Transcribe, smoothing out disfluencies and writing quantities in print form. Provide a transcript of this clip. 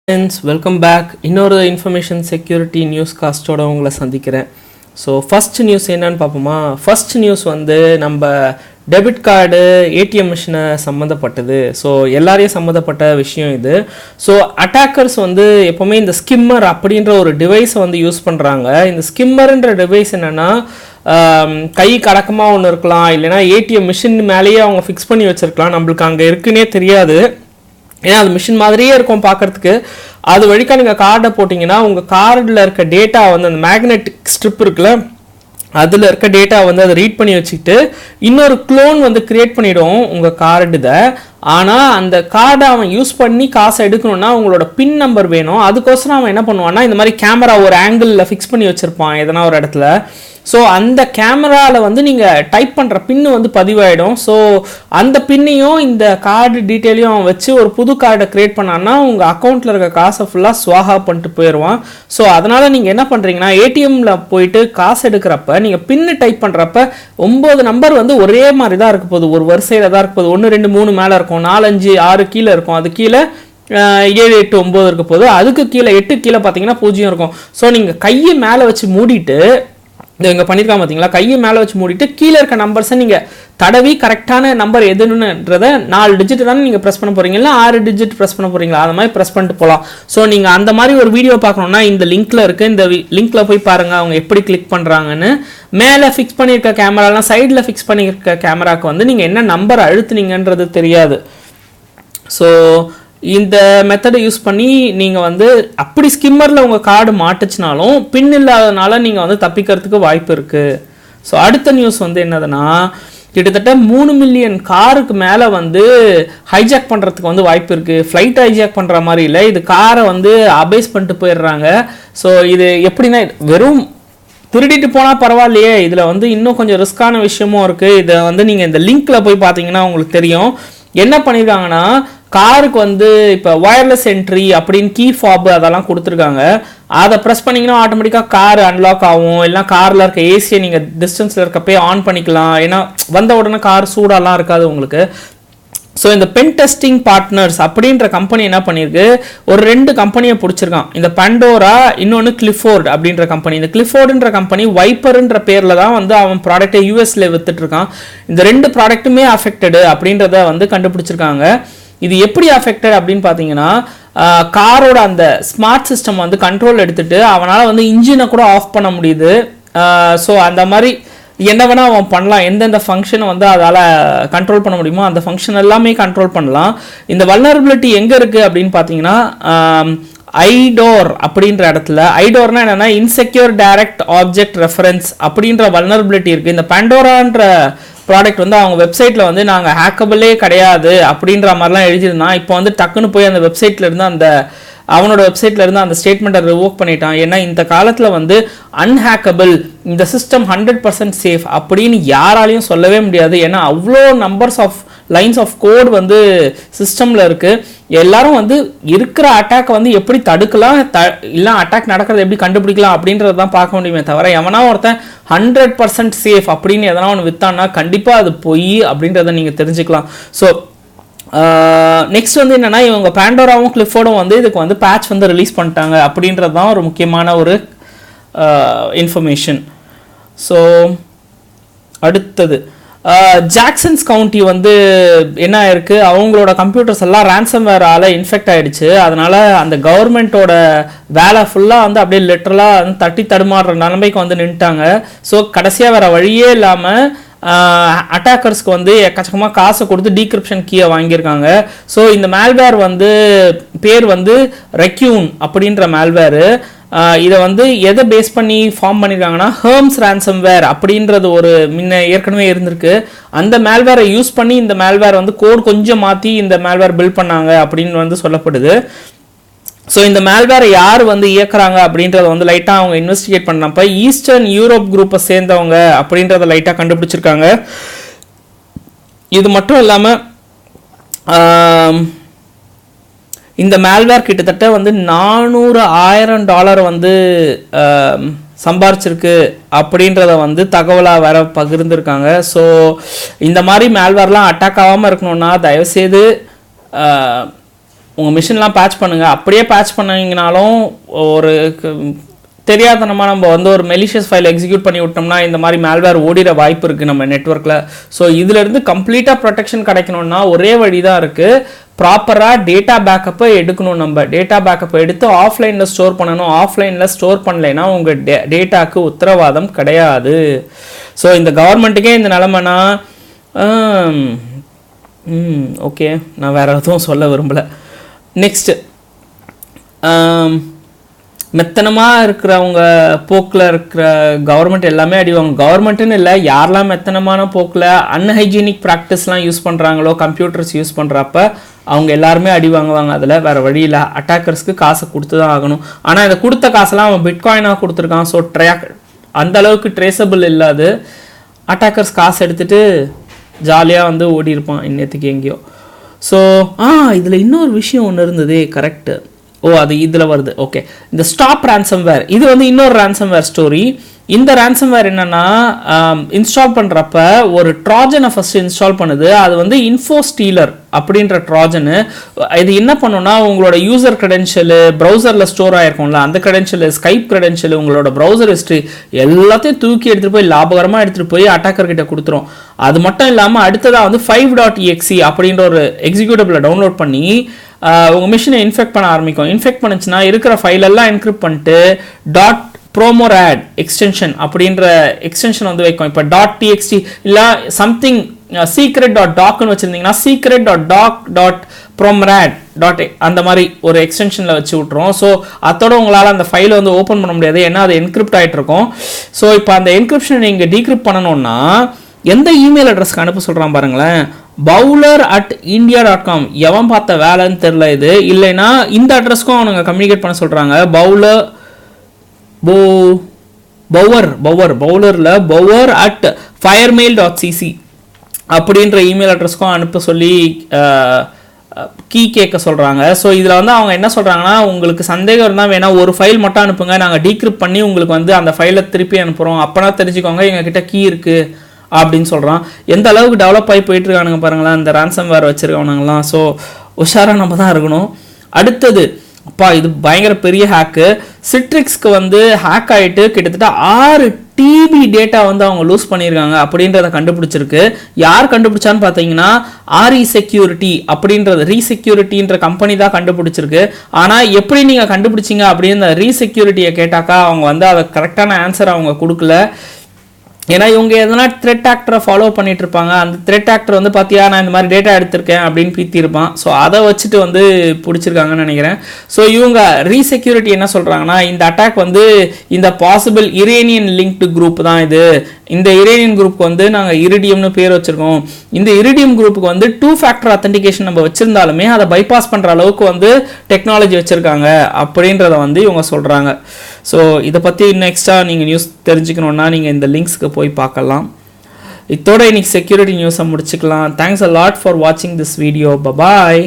Friends, welcome back. இன்னொரு information security news காஸ்டோட உங்களை சந்திக்கிறேன். ஸோ ஃபர்ஸ்ட் நியூஸ் என்னன்னு பார்ப்போமா. ஃபர்ஸ்ட் நியூஸ் வந்து நம்ம டெபிட் கார்டு ஏடிஎம் மிஷினை சம்மந்தப்பட்டது. ஸோ எல்லாரையும் சம்மந்தப்பட்ட விஷயம் இது. ஸோ அட்டாக்கர்ஸ் வந்து எப்போவுமே இந்த ஸ்கிம்மர் அப்படின்ற ஒரு டிவைஸை வந்து யூஸ் பண்ணுறாங்க. இந்த ஸ்கிம்மர்ன்ற டிவைஸ் என்னென்னா கை கடக்கமாக ஒன்று இருக்கலாம், இல்லைனா ஏடிஎம் மிஷின் மேலேயே அவங்க ஃபிக்ஸ் பண்ணி வச்சுருக்கலாம். நம்மளுக்கு அங்கே இருக்குன்னே தெரியாது, ஏன்னா அது மிஷின் மாதிரியே இருக்கும் பார்க்குறதுக்கு. அது வழிக்கா நீங்கள் கார்டை போட்டிங்கன்னா உங்கள் கார்டில் இருக்க டேட்டா வந்து அந்த மேக்னெட்டிக் ஸ்ட்ரிப் இருக்குல்ல, அதில் இருக்க டேட்டா வந்து அதை ரீட் பண்ணி வச்சுக்கிட்டு இன்னொரு க்ளோன் வந்து க்ரியேட் பண்ணிவிடும் உங்கள் கார்டு இதை. ஆனால் அந்த கார்டை அவன் யூஸ் பண்ணி காசை எடுக்கணும்னா உங்களோட பின் நம்பர் வேணும். அதுக்கோசரம் அவன் என்ன பண்ணுவான்னா இந்த மாதிரி கேமரா ஒரு ஆங்கிளில் ஃபிக்ஸ் பண்ணி வச்சுருப்பான் எதனா ஒரு இடத்துல. ஸோ அந்த கேமராவில் வந்து நீங்கள் டைப் பண்ணுற பின்னு வந்து பதிவாயிடும். ஸோ அந்த பின்னையும் இந்த கார்டு டீட்டெயிலையும் வச்சு ஒரு புது கார்டை க்ரியேட் பண்ணான்னா உங்கள் அக்கௌண்ட்டில் இருக்க காசை ஃபுல்லாக ஸ்வாஹா பண்ணிட்டு போயிடுவான். ஸோ அதனால் நீங்கள் என்ன பண்ணுறீங்கன்னா ஏடிஎம்மில் போயிட்டு காசு எடுக்கிறப்ப நீங்கள் பின்னு டைப் பண்ணுறப்ப 9 நம்பர் வந்து ஒரே மாதிரி தான் இருக்க போகுது, ஒரு வரிசையில் தான் இருக்க போகுது. 1 2 3 மேலே இருக்கும், 4 5 6 கீழே இருக்கும், அது கீழே 7 8 9 இருக்க போகுது, அதுக்கு கீழே 8 கீழே பார்த்தீங்கன்னா 0 இருக்கும். ஸோ நீங்கள் கையை மேலே வச்சு மூடிட்டு இங்கே பண்ணியிருக்காங்க பார்த்தீங்களா, கையை மேலே வச்சு மூடிட்டு கீழே இருக்க நம்பர்ஸை நீங்கள் தடவி கரெக்டான நம்பர் எதுன்றதை 4 டிஜிட் தானே நீங்கள் ப்ரெஸ் பண்ண போகிறீங்க, இல்லை 6 டிஜிட் ப்ரெஸ் பண்ண போகிறீங்களா, அந்த மாதிரி ப்ரெஸ் பண்ணிட்டு போகலாம். ஸோ நீங்கள் அந்த மாதிரி ஒரு வீடியோ பார்க்கணுன்னா இந்த லிங்க்கில் இருக்குது, இந்த லிங்க்கில் போய் பாருங்கள் அவங்க எப்படி கிளிக் பண்ணுறாங்கன்னு. மேலே ஃபிக்ஸ் பண்ணியிருக்க கேமராலாம் சைடில் ஃபிக்ஸ் பண்ணியிருக்க கேமராவுக்கு வந்து நீங்கள் என்ன நம்பர் அழுத்துனீங்கன்றது தெரியாது. ஸோ இந்த மெத்தடை யூஸ் பண்ணி நீங்கள் வந்து அப்படி ஸ்கிம்மரில் உங்கள் கார்டு மாட்டுச்சுனாலும் பின் இல்லாதனால நீங்கள் வந்து தப்பிக்கிறதுக்கு வாய்ப்பு இருக்குது. ஸோ அடுத்த நியூஸ் வந்து என்னதுன்னா, கிட்டத்தட்ட 3 மில்லியன் காருக்கு மேலே வந்து ஹைஜாக் பண்ணுறதுக்கு வந்து வாய்ப்பு இருக்குது. ஃப்ளைட் ஹைஜாக் பண்ணுற மாதிரி இல்லை, இது காரை வந்து அபேஸ் பண்ணிட்டு போயிடுறாங்க. ஸோ இது எப்படின்னா, வெறும் திருடிட்டு போனால் பரவாயில்லையே, இதில் வந்து இன்னும் கொஞ்சம் ரிஸ்கான விஷயமும் இருக்குது. இதை வந்து நீங்கள் இந்த லிங்க்கில் போய் பார்த்தீங்கன்னா உங்களுக்கு தெரியும். என்ன பண்ணியிருக்காங்கன்னா, காருக்கு வந்து இப்போ வயர்லெஸ் என்ட்ரி அப்படின்னு கீ ஃபாப் அதெல்லாம் கொடுத்துருக்காங்க. அதை ப்ரெஸ் பண்ணிங்கன்னா ஆட்டோமேட்டிக்காக கார் அன்லாக் ஆகும், இல்லை காரில் இருக்க ஏசியை நீங்கள் டிஸ்டன்ஸில் இருக்கப்பே ஆன் பண்ணிக்கலாம். ஏன்னா வந்த உடனே கார் சூடாலாம் இருக்காது உங்களுக்கு. ஸோ இந்த பென் டெஸ்டிங் பார்ட்னர்ஸ் அப்படின்ற கம்பெனி என்ன பண்ணியிருக்கு, ஒரு 2 கம்பெனியை பிடிச்சிருக்கான். இந்த பண்டோரா, இன்னொன்று கிளிஃபோர்ட் அப்படின்ற கம்பெனி. இந்த கிளிஃபோர்டுன்ற கம்பெனி வைப்பர்ன்ற பேரில் தான் வந்து அவன் ப்ராடக்டை யூஎஸ்ல வித்துட்ருக்கான். இந்த 2 ப்ராடக்ட்டுமே அஃபெக்டடு அப்படின்றத வந்து கண்டுபிடிச்சிருக்காங்க. இது எப்படி அஃபெக்டட் அப்படின்னு பார்த்தீங்கன்னா, காரோட அந்த ஸ்மார்ட் சிஸ்டம் வந்து கண்ட்ரோல் எடுத்துட்டு அவனால் வந்து இன்ஜினை கூட ஆஃப் பண்ண முடியுது. ஸோ அந்த மாதிரி என்ன வேணால் அவன் பண்ணலாம், எந்தெந்த ஃபங்க்ஷனை வந்து அதால் கண்ட்ரோல் பண்ண முடியுமோ அந்த ஃபங்க்ஷன் எல்லாமே கண்ட்ரோல் பண்ணலாம். இந்த வல்னரபிலிட்டி எங்கே இருக்குது அப்படின்னு பார்த்தீங்கன்னா, ஐடோர் அப்படின்ற இடத்துல. ஐடோர்னா என்னென்னா இன்செக்யூர் டைரக்ட் ஆப்ஜெக்ட் ரெஃபரன்ஸ் அப்படின்ற வல்னரபிலிட்டி இருக்குது. இந்த பண்டோரான்ற ப்ராடக்ட் வந்து அவங்க வெப்சைட்டில் வந்து நாங்கள் ஹேக்கபிளே கிடையாது அப்படின்ற மாதிரிலாம் எழுதியிருந்தான். இப்போ வந்து டக்குன்னு போய் அந்த வெப்சைட்டில் இருந்து அவனோட வெப்சைட்டில் இருந்து அந்த ஸ்டேட்மெண்ட்டை ரிவோக் பண்ணிட்டான். ஏன்னா இந்த காலத்தில் வந்து அன்ஹேக்கபிள், இந்த சிஸ்டம் 100% சேஃப் அப்படின்னு யாராலையும் சொல்லவே முடியாது. ஏன்னா அவ்வளோ numbers of lines of code வந்து சிஸ்டமில் இருக்குது. எல்லாரும் வந்து இருக்கிற அட்டாக்கை வந்து எப்படி தடுக்கலாம், இல்லை அட்டாக் நடக்கிறத எப்படி கண்டுபிடிக்கலாம் அப்படின்றது தான் பார்க்க முடியுமே தவிர, எவனா ஒருத்தன் 100% சேஃப் அப்படின்னு எதனா ஒன்று விற்றான்னா கண்டிப்பாக அது பொய் அப்படின்றத நீங்கள் தெரிஞ்சுக்கலாம். ஸோ நெக்ஸ்ட் வந்து என்னென்னா, இவங்க பேண்டோராவும் கிளிஃபோர்டும் வந்து இதுக்கு வந்து பேட்ச் வந்து ரிலீஸ் பண்ணிட்டாங்க அப்படின்றது தான் ஒரு முக்கியமான ஒரு இன்ஃபர்மேஷன். ஸோ அடுத்தது ஜாக்சன்ஸ் கவுண்டி வந்து என்ன ஆயிருக்கு, அவங்களோட கம்ப்யூட்டர்ஸ் எல்லாம் ரான்சம்வேரால் இன்ஃபெக்ட் ஆகிடுச்சு. அதனால் அந்த கவர்மெண்ட்டோட வேலை ஃபுல்லாக வந்து அப்படியே லிட்டரலாக வந்து தட்டி தடுமாறுற நிலைமைக்கு வந்து நின்ட்டாங்க. ஸோ கடைசியாக வேறு வழியே இல்லாமல் அட்டாக்கர்ஸ்க்கு வந்து எக்கச்சக்கமாக காசை கொடுத்து டீக்ரிப்ஷன் கீயை வாங்கியிருக்காங்க. ஸோ இந்த மேல்வேர் வந்து பேர் வந்து ரெக்யூன் அப்படின்ற மேல்வேரு. இதை வந்து எதை பேஸ் பண்ணி ஃபார்ம் பண்ணியிருக்காங்கன்னா, ஹெர்ம்ஸ் ரான்சம்வேர் அப்படின்றது ஒரு முன்ன ஏற்கனவே இருந்திருக்கு. அந்த மேல்வேரை யூஸ் பண்ணி இந்த மேல்வேர் வந்து கோட் கொஞ்சம் மாற்றி இந்த மேல்வேர் பில்ட் பண்ணாங்க அப்படின்னு வந்து சொல்லப்படுது. ஸோ இந்த மேல்வேரை யார் வந்து இயக்குறாங்க அப்படின்றத வந்து லைட்டாக அவங்க இன்வெஸ்டிகேட் பண்ணப்போ ஈஸ்டர்ன் யூரோப் குரூப்பை சேர்ந்தவங்க அப்படின்றத லைட்டாக கண்டுபிடிச்சிருக்காங்க. இது மட்டும் இல்லாமல் இந்த மேல்வேர் கிட்டத்தட்ட வந்து $400,000 வந்து சம்பாரிச்சிருக்கு அப்படின்றத வந்து தகவலாக வேற பகிர்ந்துருக்காங்க. ஸோ இந்த மாதிரி மேல்வேர்லாம் அட்டாக் ஆகாமல் இருக்கணும்னா தயவுசெய்து உங்கள் மிஷின்லாம் பேட்ச் பண்ணுங்கள். அப்படியே பேட்ச் பண்ணிங்கனாலும் ஒரு தெரியாதனமாக நம்ம வந்து ஒரு மெலிஷியஸ் ஃபைல் எக்ஸிக்யூட் பண்ணி விட்டோம்னா இந்த மாதிரி மேல்வேர் ஓடிற வாய்ப்பு இருக்குது நம்ம நெட்ஒர்க்கில். ஸோ இதிலேருந்து கம்ப்ளீட்டாக ப்ரொடெக்ஷன் கிடைக்கணும்னா ஒரே வழி தான் இருக்குது. ப்ராப்பராக டேட்டா பேக்கப்பை எடுக்கணும். நம்ம டேட்டா பேக்கப்பை எடுத்து ஆஃப்லைனில் ஸ்டோர் பண்ணணும். ஆஃப்லைனில் ஸ்டோர் பண்ணலைன்னா உங்கள் டேட்டாவுக்கு உத்தரவாதம் கிடையாது. ஸோ இந்த கவர்மெண்ட்டுக்கே இந்த நிலமைனா ஓகே, நான் வேறு எதுவும் சொல்ல விரும்பலை. நெக்ஸ்ட்டு, மெத்தனமாக இருக்கிறவங்க போக்கில் இருக்கிற கவர்மெண்ட் எல்லாமே அடிவாங்க. கவர்மெண்ட்டுன்னு இல்லை, யாரெல்லாம் மெத்தனமான போக்கில் அன்ஹைஜீனிக் ப்ராக்டிஸ்லாம் யூஸ் பண்ணுறாங்களோ கம்ப்யூட்டர்ஸ் யூஸ் பண்ணுறப்ப அவங்க எல்லாருமே அடி வாங்குவாங்க. அதில் வேறு வழியில் அட்டாக்கர்ஸ்க்கு காசை கொடுத்து தான் ஆகணும். ஆனால் இதை கொடுத்த காசெல்லாம் அவன் பிட்காயினாக கொடுத்துருக்கான். ஸோ அந்தளவுக்கு ட்ரேசபிள் இல்லாது அட்டாக்கர்ஸ் காசு எடுத்துகிட்டு ஜாலியாக வந்து ஓடி இருப்பான் இன்னத்துக்கு எங்கேயோ. ஸோ இதில் இன்னொரு விஷயம் ஒன்று இருந்தது. கரெக்டு. அது இதில் வருது. ஓகே, இந்த ஸ்டாப் ransomware இது வந்து இன்னொரு ransomware ஸ்டோரி. இந்த ransomware என்னன்னா, இன்ஸ்டால் பண்ணுறப்ப ஒரு ட்ராஜனை ஃபஸ்ட்டு இன்ஸ்டால் பண்ணுது. அது வந்து இன்ஃபோஸ்டீலர் அப்படின்ற ட்ராஜனு. இது என்ன பண்ணுன்னா, உங்களோட யூசர் க்ரெடென்ஷியலு ப்ரௌசரில் ஸ்டோர் ஆகிருக்கும்ல அந்த க்ரெடென்ஷியலு, ஸ்கைப் க்ரெடென்ஷியலு, உங்களோட ப்ரௌசர் ஹிஸ்ட்ரி எல்லாத்தையும் தூக்கி எடுத்துகிட்டு போய் லாபகரமாக எடுத்துகிட்டு போய் அட்டாக்கர்கிட்ட கொடுத்துரும். அது மட்டும் இல்லாமல் அடுத்ததாக வந்து 5.exe அப்படின்ற ஒரு எக்ஸிக்யூட்டபிளை டவுன்லோட் பண்ணி உங்கள் மிஷினை இன்ஃபெக்ட் பண்ண ஆரம்பிக்கும். இன்ஃபெக்ட் பண்ணுச்சுன்னா இருக்கிற ஃபைலெல்லாம் என்கிரிப்ட் பண்ணிட்டு .promorad எக்ஸ்டென்ஷன் அப்படின்ற எக்ஸ்டென்ஷன் வந்து வைக்கும். இப்போ .txt இல்லை சம்திங் secret.docன்னு வச்சுருந்தீங்கன்னா secret.doc.promorad அந்த மாதிரி ஒரு எக்ஸ்டென்ஷனில் வச்சு விட்ருவோம். ஸோ அதோட உங்களால் அந்த ஃபைலை வந்து ஓப்பன் பண்ண முடியாது, ஏன்னா அது என்கிரிப்ட் ஆகிட்டு இருக்கும். ஸோ இப்போ அந்த என்கிரிப்ஷனை நீங்கள் டீக்ரிப்ட் பண்ணணும்னா எந்த இமெயில் அட்ரஸ்க்கு அனுப்ப சொல்கிறான் பாருங்களேன், bowler@india.com. எவன் பார்த்த வேலைன்னு தெரில இது. இல்லைன்னா இந்த அட்ரஸ்க்கும் அவனுங்க கம்யூனிகேட் பண்ண சொல்கிறாங்க. bowler@firemail.cc அப்படின்ற இமெயில் அட்ரஸ்க்கும் அனுப்ப சொல்லி கீ கேட்க சொல்கிறாங்க. ஸோ இதில் வந்து அவங்க என்ன சொல்கிறாங்கன்னா, உங்களுக்கு சந்தேகம் இருந்தால் வேணால் ஒரு ஃபைல் மட்டும் அனுப்புங்க, நாங்கள் டீக்ரிப்ட் பண்ணி உங்களுக்கு வந்து அந்த ஃபைலை திருப்பி அனுப்புகிறோம், அப்போனா தெரிஞ்சுக்கோங்க எங்ககிட்ட கீ இருக்குது அப்படின்னு சொல்கிறான். எந்த அளவுக்கு டெவலப் ஆகி போயிட்டுருக்கானுங்க பாருங்களேன் இந்த ransomware வச்சுருக்கவனுங்களாம். ஸோ உஷாராக நம்ம தான் இருக்கணும். அடுத்தது, இது பயங்கர பெரிய ஹேக்கு. சிட்ரிக்ஸ்க்கு வந்து ஹேக் ஆகிட்டு கிட்டத்தட்ட 6 TB டேட்டா வந்து அவங்க லூஸ் பண்ணியிருக்காங்க அப்படின்றத கண்டுபிடிச்சிருக்கு. யார் கண்டுபிடிச்சான்னு பார்த்தீங்கன்னா ரீசெக்யூரிட்டி அப்படின்றது, ரீசெக்யூரிட்டின்ற கம்பெனி தான் கண்டுபிடிச்சிருக்கு. ஆனால் எப்படி நீங்கள் கண்டுபிடிச்சிங்க அப்படின்னு ரீசெக்யூரிட்டியை கேட்டாக்கா அவங்க வந்து அதை கரெக்டான ஆன்சர் அவங்க கொடுக்கல. ஏன்னா இவங்க எதனா த்ரெட் ஆக்டரை ஃபாலோ பண்ணிட்டு இருப்பாங்க. அந்த த்ரெட் ஆக்டர் வந்து பார்த்தியா நான் இந்த மாதிரி டேட்டா எடுத்திருக்கேன் அப்படின்னு பீத்திருப்பான். ஸோ அதை வச்சுட்டு வந்து பிடிச்சிருக்காங்கன்னு நினைக்கிறேன். ஸோ இவங்க ரீசெக்யூரிட்டி என்ன சொல்கிறாங்கன்னா, இந்த அட்டாக் வந்து இந்த பாசிபிள் இரேனியன் லிங்க்டு குரூப் தான் இது. இந்த இரேனியன் குரூப்புக்கு வந்து நாங்கள் இரிடியம்னு பேர் வச்சுருக்கோம். இந்த இரிடியம் குரூப்புக்கு வந்து 2 ஃபேக்டர் அத்தன்டிகேஷன் நம்ம வச்சுருந்தாலுமே அதை பைபாஸ் பண்ணுற அளவுக்கு வந்து டெக்னாலஜி வச்சுருக்காங்க அப்படின்றத வந்து இவங்க சொல்கிறாங்க. ஸோ இதை பற்றி இன்னும் எக்ஸ்ட்ரா நீங்கள் நியூஸ் தெரிஞ்சுக்கணுன்னா நீங்கள் இந்த லிங்க்ஸ்க்கு போய் பார்க்கலாம். இதோட இன்னைக்கு செக்யூரிட்டி நியூஸை முடிச்சுக்கலாம். தேங்க்ஸ் அ லாட் ஃபார் வாட்சிங் திஸ் வீடியோ. பாய்.